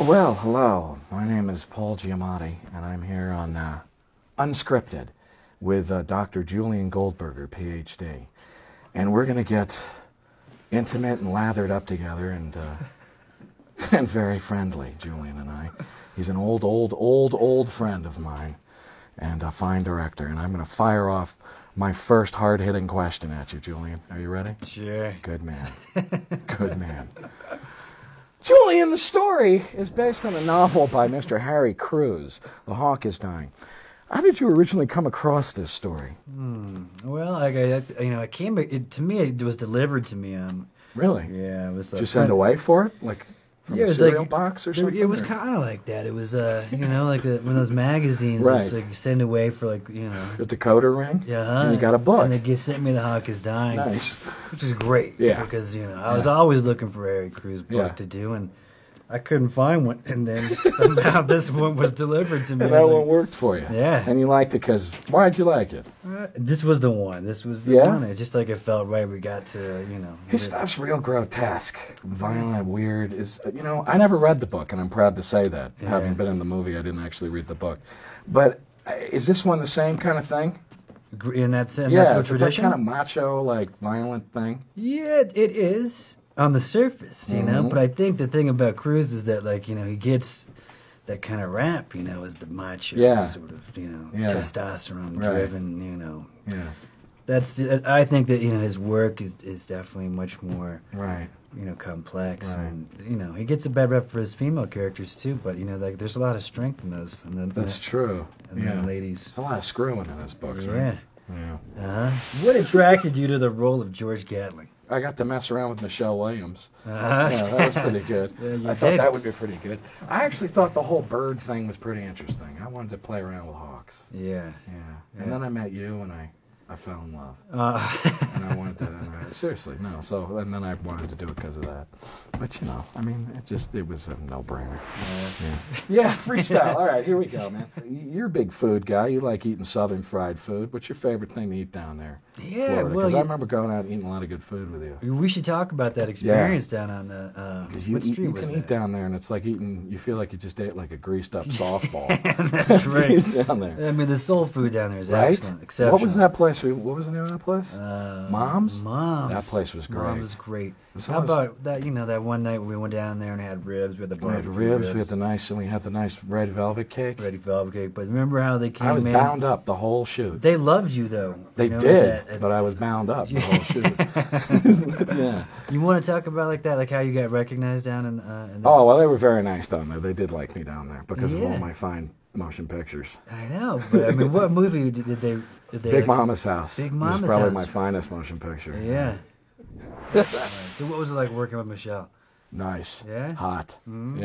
Well, hello. My name is Paul Giamatti, and I'm here on Unscripted with Dr. Julian Goldberger, PhD. And we're going to get intimate and lathered up together and very friendly, Julian and I. He's an old friend of mine and a fine director. And I'm going to fire off my first hard-hitting question at you, Julian. Are you ready? Sure. Good man. Good man. Julian, the story is based on a novel by Mr. Harry Crews, The Hawk is Dying. How did you originally come across this story? Well, it came to me. It was delivered to me. Really? Yeah, it was. Did you send away for it, like from a cereal box or something? It was kind of like that. It was, like one of those magazines. Right. That's, like, you send away for The decoder ring. Yeah. And you got a book. And they sent me The Hawk is Dying. Nice. Which is great. Yeah. Because I was always looking for a Harry Crews book to do, and I couldn't find one, and then somehow this one was delivered to me. And that one worked for you. Yeah. And you liked it because, why'd you like it? This was the one. This was the one. It just it felt right. We got to, His stuff's real grotesque, violent, weird. I never read the book, and I'm proud to say that. Yeah. Having been in the movie, I didn't actually read the book. But is this one the same kind of thing? In that sense, Yeah, that's what it's that tradition. kind of macho, violent thing. Yeah, it is on the surface, But I think the thing about Crews is that, he gets that kind of rap, as the macho sort of, testosterone-driven, Yeah. That's. I think that his work is definitely much more Right. Complex, Right. and he gets a bad rep for his female characters too. But there's a lot of strength in those. That's true. And then ladies. There's a lot of screwing in his books, Yeah. right? Yeah. What attracted you to the role of George Gatling? I got to mess around with Michelle Williams. Yeah, that was pretty good. Yeah, I thought that would be pretty good. I actually thought the whole bird thing was pretty interesting. I wanted to play around with hawks. Yeah. And then I met you, and I fell in love. And I wanted to, seriously, no. So, and then I wanted to do it because of that. But, it was a no-brainer. Yeah, freestyle. All right, here we go, man. You're a big food guy. You like eating southern fried food. What's your favorite thing to eat down there? Yeah, Because I remember going out and eating a lot of good food with you. We should talk about that experience down on the, what street you was can that? eat down there, and it's like you feel like you just ate like a greased-up softball. That's right. Down there. The soul food down there is Right? excellent, exceptional. What was that place? What was the name of that place? Mom's? Mom's. That place was great. Mom's was great. So How about that? That one night we went down there and had ribs. We had the We had barbecue ribs. We had the nice red velvet cake. Ready velvet cake. But remember how they came in? I was bound up the whole shoot. They loved you though. They did, but I was bound up the whole shoot. Yeah. You want to talk about that, like how you got recognized down in? Oh well, they were very nice down there. They did like me down there because of all my fine motion pictures. I know, but what movie did they? Big Mama's House. Big Mama's House. It was probably House. my finest motion picture. Yeah. Right. So what was it like working with Michelle? Nice. Yeah? Hot. Mm-hmm.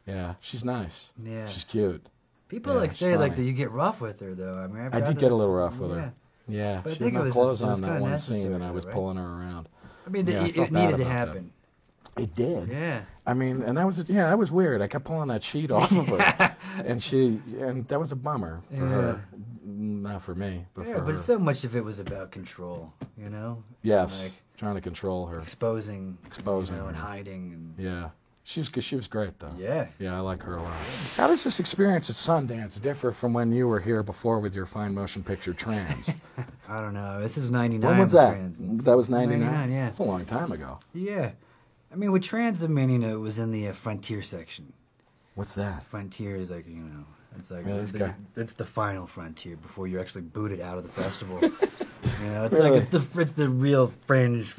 Yeah. She's nice. Yeah. She's cute. People say that you get rough with her though. I did get a little rough with her. Yeah. But she had no clothes on that one scene, and I was pulling her around. I mean, I it felt needed bad to about happen. that. It did. Yeah. And that was weird. I kept pulling that sheet off of her, and that was a bummer for her. Not for me, but for her. But so much of it was about control, Yes, trying to control her. Exposing her. and hiding. And Yeah. She was great, though. Yeah. Yeah, I like her a lot. How does this experience at Sundance differ from when you were here before with your fine motion picture Trans? I don't know. This is 99. When was that? Trans. That was 99? 99, yeah. That's a long time ago. Yeah. With Trans, it was in the frontier section. What's that? Frontier is it's like it's the final frontier before you're actually booted out of the festival. It's Really? it's the real fringe.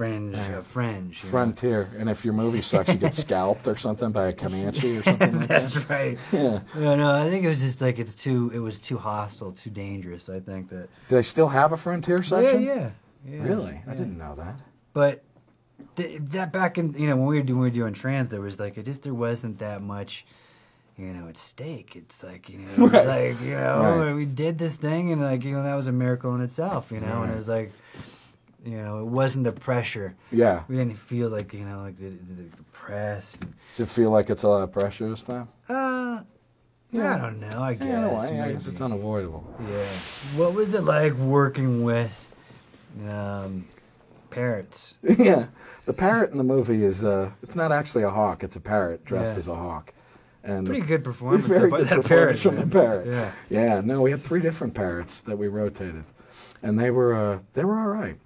Frontier. And if your movie sucks, you get scalped or something by a Comanche or something like That's that? right. Yeah. No, I think it was just it was too hostile, too dangerous. I think that. Do they still have a Frontier section? Yeah. Really? Yeah. I didn't know that. But that back in when we were doing Trans, there was there wasn't that much. At stake. It's it was Right. we did this thing, and that was a miracle in itself, and it was it wasn't the pressure. Yeah. We didn't feel the press. Does it feel like it's a lot of pressure this time? I don't know, I guess. I guess it's unavoidable. Yeah. What was it like working with parrots? Yeah. The parrot in the movie is, it's not actually a hawk, it's a parrot dressed as a hawk. And pretty good performance very by good that performance parrot. from the parrot. Yeah. Yeah. No, we had 3 different parrots that we rotated, and they were all right.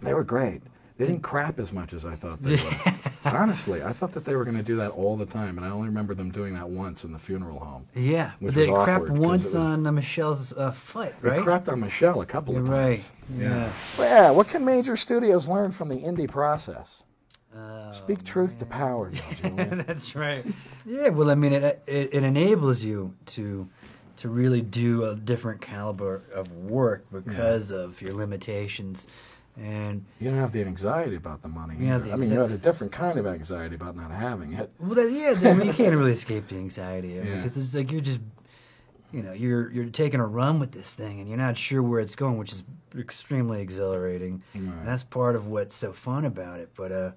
They were great. They didn't crap as much as I thought they would. Honestly, I thought that they were going to do that all the time, and I only remember them doing that once in the funeral home. Yeah, which but they was crapped awkward, once on Michelle's foot, right? They crapped on Michelle a couple of times. Right. Yeah. Well, yeah. What can major studios learn from the indie process? Oh, Speak truth to power, now, Julian. That's right. Yeah, well, I mean, it enables you to really do a different caliber of work because of your limitations. And you don't have the anxiety about the money. You I mean, you have a different kind of anxiety about not having it. Well, I mean, you can't really escape the anxiety because it's like you're just, you're taking a run with this thing and you're not sure where it's going, which is extremely exhilarating. Right. And that's part of what's so fun about it. But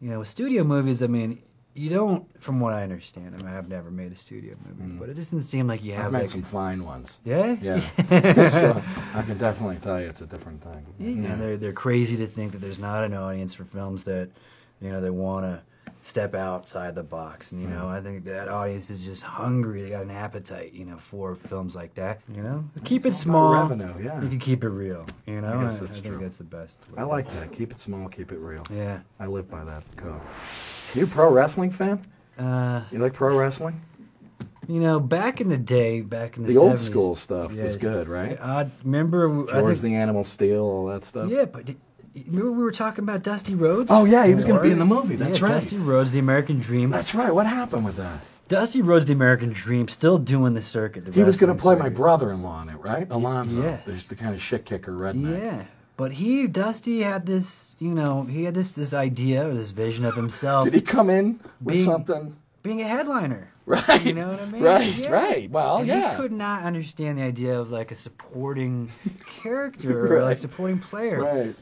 with studio movies, I mean, you don't, from what I understand, I mean, I've never made a studio movie, but it doesn't seem like you have. I've made some fine ones. Yeah? Yeah. So I can definitely tell you it's a different thing. Yeah, they're crazy to think that there's not an audience for films that, they want to step outside the box. And, I think that audience is just hungry. They got an appetite, for films like that. Keep it small. Revenue, yeah. You can keep it real, I think that's the best. I like that. Keep it small, keep it real. Yeah. I live by that code. You a pro wrestling fan? You like pro wrestling? Back in the day, back in the 70s, old school stuff was good, right? I remember George the Animal Steel, all that stuff. Yeah, but remember we were talking about Dusty Rhodes? Oh yeah, he was going to be in the movie. That's right. Dusty Rhodes, the American Dream. That's right. What happened with that? Dusty Rhodes, the American Dream, still doing the circuit. He was going to play my brother-in-law in it, right? Alonzo. Yes. He's the kind of shit kicker redneck. Yeah. But Dusty had this, he had this idea or this vision of himself. Did he come in with something? Being a headliner. Right. You know what I mean? Right. Well, and he could not understand the idea of like a supporting character or like supporting player. Right.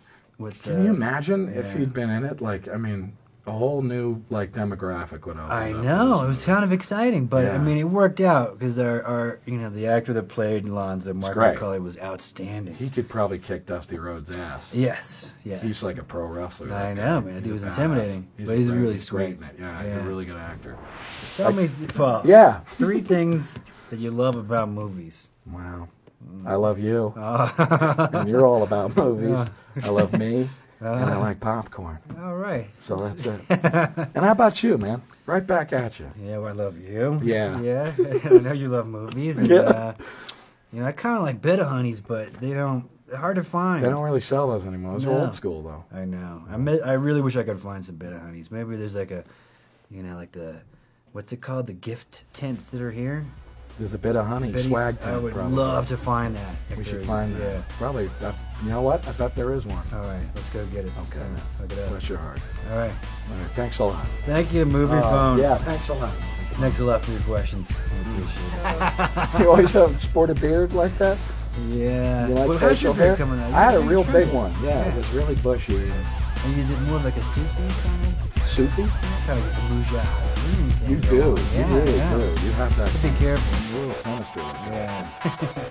Can you imagine if he'd been in it? Like, I mean, a whole new like demographic would open up. I know, it was kind of exciting, but I mean, it worked out because our the actor that played Lonzo, Mark McCulley, was outstanding. He could probably kick Dusty Rhodes' ass. Yes. He's like a pro wrestler. I know, man. He was intimidating, but he's really sweet. Yeah, he's a really good actor. Tell me, Paul. Yeah. 3 things that you love about movies. Wow. I love you. And you're all about movies. I love me. And I like popcorn. All right. So that's it. And how about you, man? Right back at you. Yeah, well, I love you. Yeah. Yeah. I know you love movies. And, I kind of like Bit of Honeys, but they're hard to find. They don't really sell those anymore. Those are old school, though. I know. I really wish I could find some Bit of Honeys. Maybe there's like a, like the, what's it called? The gift tents that are here. There's a Bit of Honey swag tent. I would love to find that. We should find that. Yeah. Probably. You know what? I bet there is one. All right. Let's go get it. Okay. Look it up. Bless your heart. All right. All right. Thanks a lot. Thank you, Moviefone. Yeah, thanks a lot. Thanks a lot for your questions. I appreciate it. You always have sport a beard like that? Yeah. You like well, facial hair? Coming out? I had a real big one. Yeah, it was really bushy. And is it more like a Sufi kind of? Sufi? Kind of like a mujahideen thing. You do. You really do. You have that. Be careful. A little sinister. Yeah.